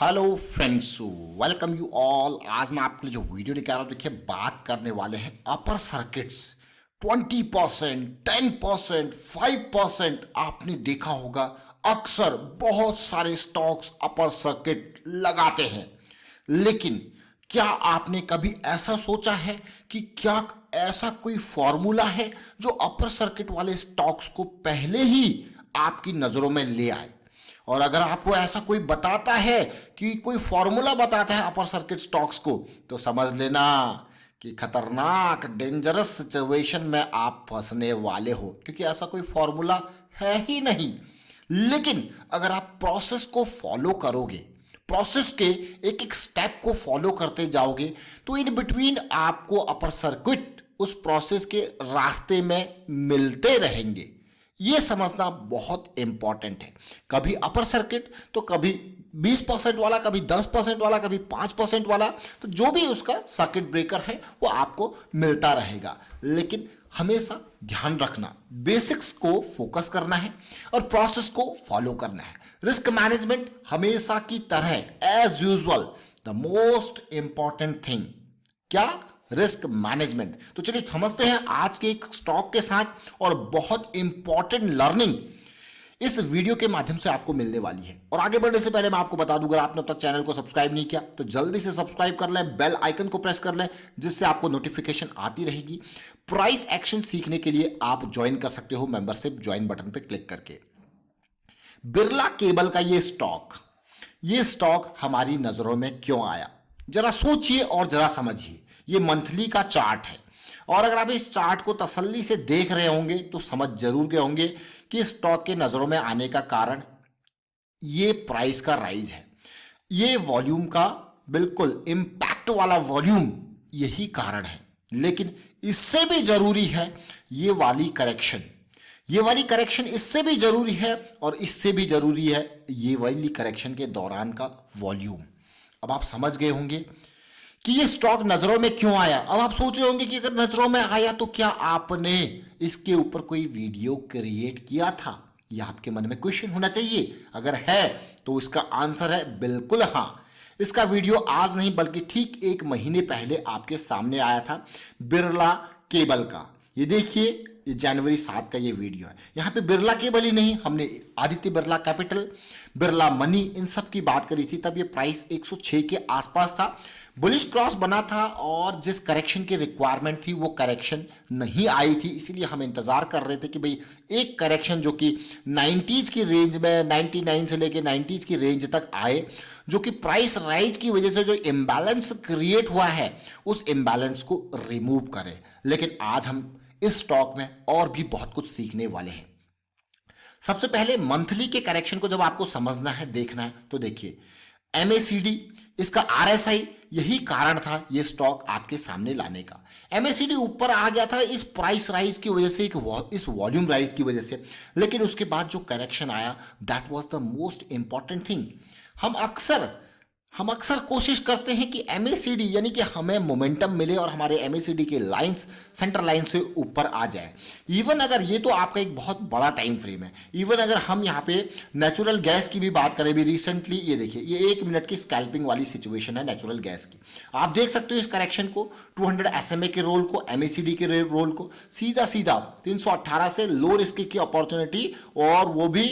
Hello friends, welcome you all. आज मैं आपके लिए जो वीडियो लेकर आ रहा हूँ, देखिए बात करने वाले हैं अपर सर्किट्स। 20%, 10%, 5% आपने देखा होगा अक्सर बहुत सारे स्टॉक्स अपर सर्किट लगाते हैं। लेकिन क्या आपने कभी ऐसा सोचा है कि क्या ऐसा कोई फॉर्मूला है जो अपर सर्किट वाले स्टॉक्स को पहले ही आपकी नजरों में ले आए? और अगर आपको ऐसा कोई बताता है कि कोई फॉर्मूला बताता है अपर सर्किट स्टॉक्स को, तो समझ लेना कि खतरनाक डेंजरस सिचुएशन में आप फंसने वाले हो, क्योंकि ऐसा कोई फॉर्मूला है ही नहीं। लेकिन अगर आप प्रोसेस को फॉलो करोगे, प्रोसेस के एक एक स्टेप को फॉलो करते जाओगे, तो इन बिटवीन आपको अपर सर्किट उस प्रोसेस के रास्ते में मिलते रहेंगे। ये समझना बहुत इंपॉर्टेंट है। कभी अपर सर्किट तो कभी 20% वाला, कभी 10% वाला, कभी 5% वाला, तो जो भी उसका सर्किट ब्रेकर है वो आपको मिलता रहेगा। लेकिन हमेशा ध्यान रखना, बेसिक्स को फोकस करना है और प्रोसेस को फॉलो करना है। रिस्क मैनेजमेंट हमेशा की तरह as usual the most important thing. क्या? Risk management. तो चलिए समझते हैं आज के एक स्टॉक के साथ, और बहुत इंपॉर्टेंट लर्निंग इस वीडियो के माध्यम से आपको मिलने वाली है। और आगे बढ़ने से पहले मैं आपको बता दूं, अगर आपने अब तक चैनल को सब्सक्राइब नहीं किया तो जल्दी से सब्सक्राइब कर लें, बेल आइकन को प्रेस कर लें, जिससे आपको नोटिफिकेशन आती रहेगी। प्राइस एक्शन सीखने के लिए आप ज्वाइन कर सकते हो मेंबरशिप ज्वाइन बटन पर क्लिक करके। बिरला केबल का ये स्टॉक हमारी नजरों में क्यों आया, जरा सोचिए और जरा समझिए। ये मंथली का चार्ट है, और अगर आप इस चार्ट को तसल्ली से देख रहे होंगे तो समझ जरूर गए होंगे कि स्टॉक के नजरों में आने का कारण ये प्राइस का राइज है। ये वॉल्यूम का बिल्कुल इंपैक्ट वाला वॉल्यूम, यही कारण है। लेकिन इससे भी जरूरी है ये वाली करेक्शन। ये वाली करेक्शन इससे भी जरूरी है, और इससे भी जरूरी है ये वाली करेक्शन के दौरान का वॉल्यूम। अब आप समझ गए होंगे कि ये स्टॉक नजरों में क्यों आया। अब आप सोच रहे होंगे कि अगर नजरों में आया तो क्या आपने इसके ऊपर कोई वीडियो क्रिएट किया था? यह आपके मन में क्वेश्चन होना चाहिए। अगर है तो इसका आंसर है बिल्कुल हाँ। इसका वीडियो आज नहीं बल्कि ठीक एक महीने पहले आपके सामने आया था, बिरला केबल का। ये देखिए, ये जनवरी 7 का ये वीडियो है। यहाँ पे बिरला केबल ही नहीं, हमने आदित्य बिरला कैपिटल, बिरला मनी, इन सब की बात करी थी। तब ये प्राइस 106 के आसपास था, बुलिश क्रॉस बना था, और जिस करेक्शन की रिक्वायरमेंट थी वो करेक्शन नहीं आई थी। इसीलिए हम इंतजार कर रहे थे कि भाई एक करेक्शन जो कि 90s की रेंज में, 99 से लेके 90s की रेंज तक आए, जो कि प्राइस राइज की वजह से जो इम्बैलेंस क्रिएट हुआ है उस इम्बैलेंस को रिमूव करे। लेकिन आज हम इस स्टॉक में और भी बहुत कुछ सीखने वाले हैं। सबसे पहले मंथली के करेक्शन को जब आपको समझना है, देखना है, तो देखिए एमएसीडी, इसका आरएसआई, यही कारण था ये स्टॉक आपके सामने लाने का। एमएसीडी ऊपर आ गया था इस प्राइस राइज की वजह से, इस वॉल्यूम राइज की वजह से। लेकिन उसके बाद जो करेक्शन आया, that was the most important thing. हम अक्सर कोशिश करते हैं कि एमएसीडी यानी कि हमें मोमेंटम मिले और हमारे एमएसीडी के लाइंस सेंटर लाइन से ऊपर आ जाए। इवन अगर ये तो आपका एक बहुत बड़ा टाइम फ्रेम है, इवन अगर हम यहाँ पे नेचुरल गैस की भी बात करें, भी रिसेंटली ये देखिए, ये 1 मिनट की स्कैल्पिंग वाली सिचुएशन है नेचुरल गैस की। आप देख सकते हो इस करेक्शन को, 200 SMA के रोल को, एमएसीडी के रोल को सीधा सीधा 318 से लो रिस्क की अपॉर्चुनिटी, और वो भी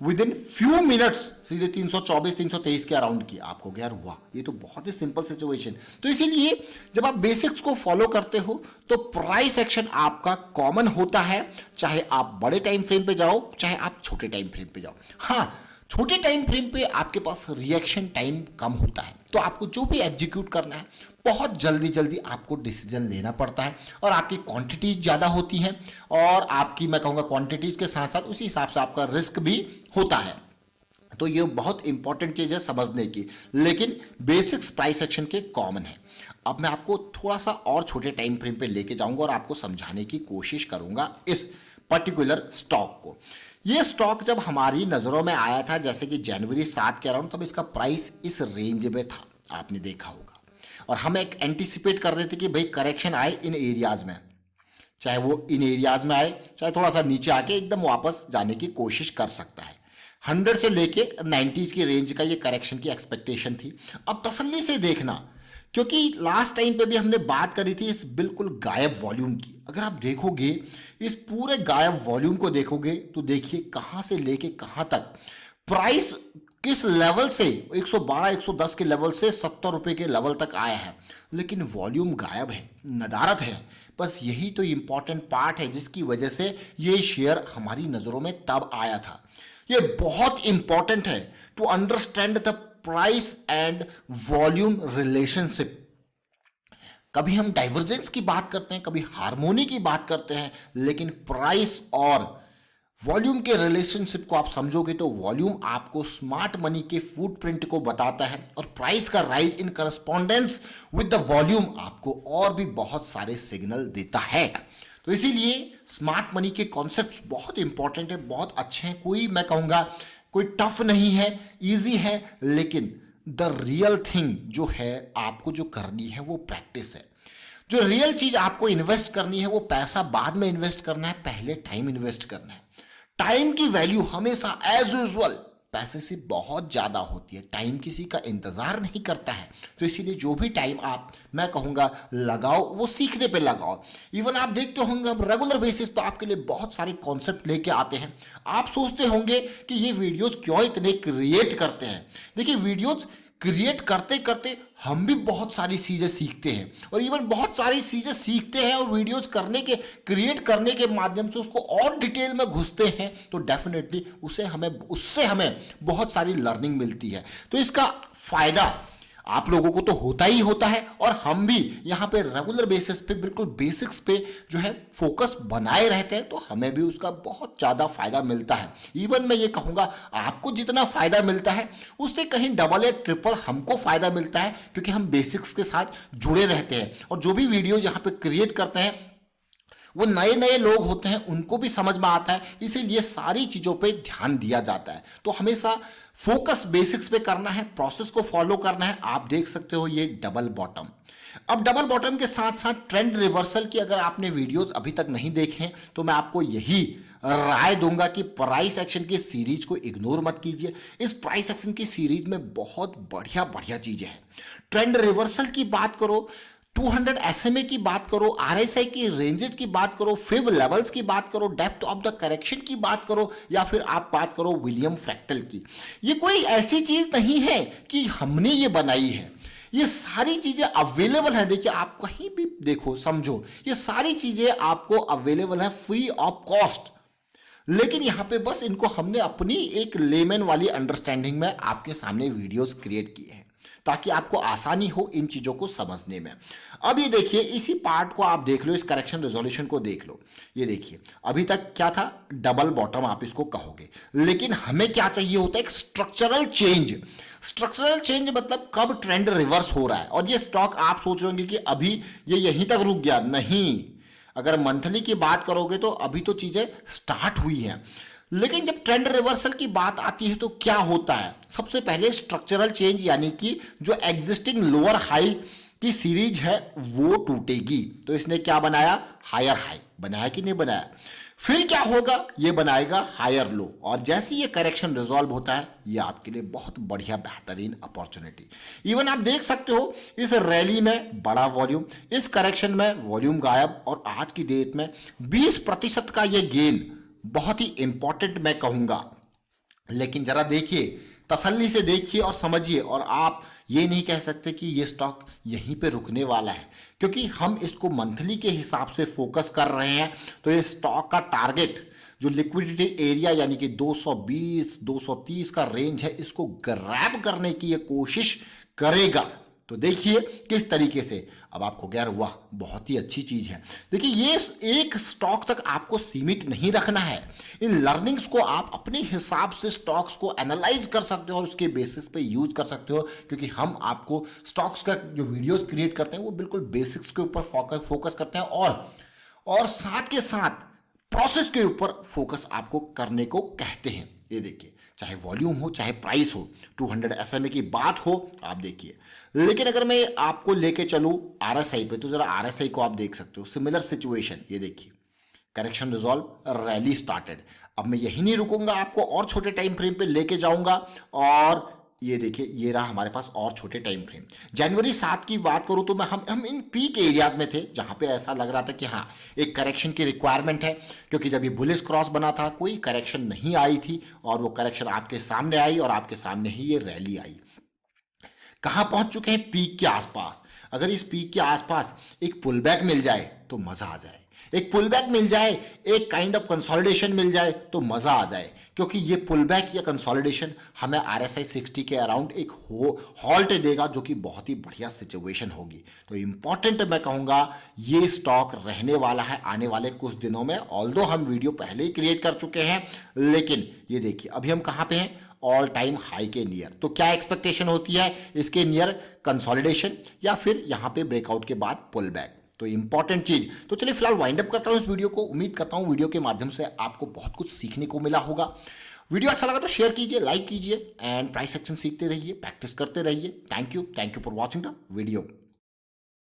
विद इन फ्यू मिनट्स सीधे 324 323 के अराउंड की। आपको क्या हुआ? ये तो बहुत ही सिंपल सिचुएशन। तो इसीलिए जब आप बेसिक्स को फॉलो करते हो तो प्राइस एक्शन आपका कॉमन होता है, चाहे आप बड़े टाइम फ्रेम पे जाओ, चाहे आप छोटे टाइम फ्रेम पे जाओ। हाँ, छोटे टाइम फ्रेम पे आपके पास रिएक्शन टाइम कम होता है, तो आपको जो भी एग्जीक्यूट करना है बहुत जल्दी जल्दी आपको डिसीजन लेना पड़ता है, और आपकी क्वांटिटीज ज़्यादा होती हैं, और आपकी, मैं कहूँगा, क्वांटिटीज के साथ साथ उसी हिसाब से आपका रिस्क भी होता है। तो ये बहुत इंपॉर्टेंट चीज़ है समझने की। लेकिन बेसिक्स प्राइस एक्शन के कॉमन है। अब मैं आपको थोड़ा सा और छोटे टाइम फ्रेम पे लेके जाऊंगा और आपको समझाने की कोशिश करूंगा इस पर्टिकुलर स्टॉक को। ये स्टॉक जब हमारी नज़रों में आया था, जैसे कि जनवरी 7 के अराउंड, तब इसका प्राइस इस रेंज में था, आपने देखा होगा। और हम एक एंटिसिपेट कर रहे थे कि भाई करेक्शन आए इन एरियाज में, चाहे वो इन एरियाज में आए, चाहे थोड़ा सा नीचे आके एकदम वापस जाने की कोशिश कर सकता है। 100 से लेके 90s की रेंज का ये करेक्शन की एक्सपेक्टेशन थी। अब तसल्ली से देखना, क्योंकि लास्ट टाइम पे भी हमने बात करी थी इस बिल्कुल गायब वॉल्यूम की। अगर आप देखोगे इस पूरे गायब वॉल्यूम को देखोगे तो देखिए कहाँ से लेके कहाँ तक प्राइस किस लेवल से 112 110 के लेवल से 70 रुपए के लेवल तक आया है, लेकिन वॉल्यूम गायब है, नदारत है। बस यही तो इम्पॉर्टेंट पार्ट है जिसकी वजह से ये शेयर हमारी नज़रों में तब आया था। ये बहुत इंपॉर्टेंट है to understand the price and volume relationship. कभी हम डाइवर्जेंस की बात करते हैं, कभी हार्मोनी की बात करते हैं, लेकिन प्राइस और वॉल्यूम के रिलेशनशिप को आप समझोगे तो वॉल्यूम आपको स्मार्ट मनी के फुटप्रिंट को बताता है और प्राइस का rise in correspondence with the volume आपको और भी बहुत सारे सिग्नल देता है। तो इसीलिए स्मार्ट मनी के कॉन्सेप्ट्स बहुत इंपॉर्टेंट है, बहुत अच्छे हैं। कोई मैं कहूँगा कोई टफ नहीं है, इजी है, लेकिन द रियल थिंग जो है आपको जो करनी है वो प्रैक्टिस है। जो रियल चीज आपको इन्वेस्ट करनी है वो पैसा बाद में इन्वेस्ट करना है, पहले टाइम इन्वेस्ट करना है। टाइम की वैल्यू हमेशा एज यूजुअल पैसे से बहुत ज़्यादा होती है। टाइम किसी का इंतज़ार नहीं करता है, तो इसीलिए जो भी टाइम आप मैं कहूँगा लगाओ वो सीखने पे लगाओ। इवन आप देखते होंगे हम रेगुलर बेसिस पर आपके लिए बहुत सारे कॉन्सेप्ट लेके आते हैं। आप सोचते होंगे कि ये वीडियोज़ क्यों इतने क्रिएट करते हैं। देखिए वीडियोज़ क्रिएट करते करते हम भी बहुत सारी चीज़ें सीखते हैं और इवन बहुत सारी चीज़ें सीखते हैं और वीडियोस करने के क्रिएट करने के माध्यम से उसको और डिटेल में घुसते हैं तो डेफिनेटली उससे हमें बहुत सारी लर्निंग मिलती है। तो इसका फ़ायदा आप लोगों को तो होता ही होता है और हम भी यहाँ पे रेगुलर बेसिस पे बिल्कुल बेसिक्स पे जो है फोकस बनाए रहते हैं, तो हमें भी उसका बहुत ज़्यादा फायदा मिलता है। इवन मैं ये कहूँगा आपको जितना फायदा मिलता है उससे कहीं डबल या ट्रिपल हमको फायदा मिलता है, क्योंकि हम बेसिक्स के साथ जुड़े रहते हैं और जो भी वीडियो यहाँ पे क्रिएट करते हैं वो नए नए लोग होते हैं, उनको भी समझ में आता है, इसीलिए सारी चीज़ों पे ध्यान दिया जाता है। तो हमेशा फोकस बेसिक्स पे करना है, प्रोसेस को फॉलो करना है। आप देख सकते हो ये डबल बॉटम। अब डबल बॉटम के साथ साथ ट्रेंड रिवर्सल की अगर आपने वीडियोस अभी तक नहीं देखे हैं तो मैं आपको यही राय दूंगा कि प्राइस एक्शन की सीरीज को इग्नोर मत कीजिए। इस प्राइस एक्शन की सीरीज में बहुत बढ़िया बढ़िया चीजें हैं। ट्रेंड रिवर्सल की बात करो, 200 SMA की बात करो, RSI की रेंजेस की बात करो, फिब लेवल्स की बात करो, डेप्थ ऑफ द करेक्शन की बात करो, या फिर आप बात करो विलियम फ्रैक्टल की। ये कोई ऐसी चीज नहीं है कि हमने ये बनाई है, ये सारी चीजें अवेलेबल है। देखिए आप कहीं भी देखो समझो ये सारी चीजें आपको अवेलेबल है फ्री ऑफ कॉस्ट, लेकिन यहाँ पे बस इनको हमने अपनी एक लेमन वाली अंडरस्टैंडिंग में आपके सामने वीडियोस क्रिएट किए हैं ताकि आपको आसानी हो इन चीज़ों को समझने में। अब ये देखिए इसी पार्ट को आप देख लो, इस करेक्शन रेजोल्यूशन को देख लो। ये देखिए अभी तक क्या था, डबल बॉटम आप इसको कहोगे, लेकिन हमें क्या चाहिए होता है, एक स्ट्रक्चरल चेंज। स्ट्रक्चरल चेंज मतलब कब ट्रेंड रिवर्स हो रहा है। और ये स्टॉक आप सोच रहे होंगे कि अभी ये यहीं तक रुक गया, नहीं। अगर मंथली की बात करोगे तो अभी तो चीज़ें स्टार्ट हुई हैं, लेकिन जब ट्रेंड रिवर्सल की बात आती है तो क्या होता है, सबसे पहले स्ट्रक्चरल चेंज यानी कि जो एग्जिस्टिंग लोअर हाई की सीरीज है वो टूटेगी। तो इसने क्या बनाया, हायर हाई बनाया कि नहीं बनाया। फिर क्या होगा, ये बनाएगा हायर लो, और जैसे ये करेक्शन रिजॉल्व होता है ये आपके लिए बहुत बढ़िया बेहतरीन अपॉर्चुनिटी। इवन आप देख सकते हो इस रैली में बड़ा वॉल्यूम, इस करेक्शन में वॉल्यूम गायब, और आज की डेट में 20% का ये गेन बहुत ही इंपॉर्टेंट मैं कहूंगा। लेकिन जरा देखिए, तसल्ली से देखिए और समझिए, और आप ये नहीं कह सकते कि ये स्टॉक यहीं पे रुकने वाला है, क्योंकि हम इसको मंथली के हिसाब से फोकस कर रहे हैं। तो ये स्टॉक का टारगेट जो लिक्विडिटी एरिया यानी कि 220 230 का रेंज है, इसको ग्रैब करने की ये कोशिश करेगा। तो देखिए किस तरीके से, अब आपको यार वाह बहुत ही अच्छी चीज है। देखिए ये एक स्टॉक तक आपको सीमित नहीं रखना है, इन लर्निंग्स को आप अपने हिसाब से स्टॉक्स को एनालाइज कर सकते हो और उसके बेसिस पे यूज कर सकते हो, क्योंकि हम आपको स्टॉक्स का जो वीडियोस क्रिएट करते हैं वो बिल्कुल बेसिक्स के ऊपर फोकस करते हैं, और साथ के साथ प्रोसेस के ऊपर फोकस आपको करने को कहते हैं। ये देखिए चाहे वॉल्यूम हो चाहे प्राइस हो, 200 SMA की बात हो, आप देखिए। लेकिन अगर मैं आपको लेके चलूँ RSI पे, तो जरा RSI को आप देख सकते हो, सिमिलर सिचुएशन। ये देखिए करेक्शन रिजॉल्व, रैली स्टार्टेड, अब मैं यही नहीं रुकूंगा, आपको और छोटे टाइम फ्रेम पे लेके जाऊंगा। और ये देखिए, ये रहा हमारे पास और छोटे टाइम फ्रेम। जनवरी 7 की बात करूं तो मैं हम इन पीक एरियाज में थे जहां पे ऐसा लग रहा था कि हाँ, एक करेक्शन की रिक्वायरमेंट है, क्योंकि जब ये बुलिश क्रॉस बना था कोई करेक्शन नहीं आई थी, और वो करेक्शन आपके सामने आई और आपके सामने ही ये रैली आई। कहाँ पहुंच चुके हैं? पीक के आसपास। अगर इस पीक के आसपास एक पुल बैक मिल जाए तो मजा आ जाए, एक पुल बैक मिल जाए, एक काइंड ऑफ कंसोलिडेशन मिल जाए तो मजा आ जाए, क्योंकि ये पुल बैक या कंसोलिडेशन हमें RSI 60 के अराउंड एक हॉल्ट देगा, जो कि बहुत ही बढ़िया सिचुएशन होगी। तो इंपॉर्टेंट मैं कहूंगा ये स्टॉक रहने वाला है आने वाले कुछ दिनों में। ऑल्दो हम वीडियो पहले ही क्रिएट कर चुके हैं, लेकिन ये देखिए अभी हम कहाँ पे हैं? ऑल टाइम हाई के नियर। तो क्या एक्सपेक्टेशन होती है इसके नियर? कंसोलिडेशन या फिर यहां पे ब्रेकआउट के बाद पुल बैक। तो इंपॉर्टेंट चीज। तो चलिए फिलहाल वाइंड अप करता हूं इस वीडियो को। उम्मीद करता हूं वीडियो के माध्यम से आपको बहुत कुछ सीखने को मिला होगा। वीडियो अच्छा लगा तो शेयर कीजिए, लाइक कीजिए, एंड प्राइस एक्शन सीखते रहिए, प्रैक्टिस करते रहिए। Thank you for watching the video.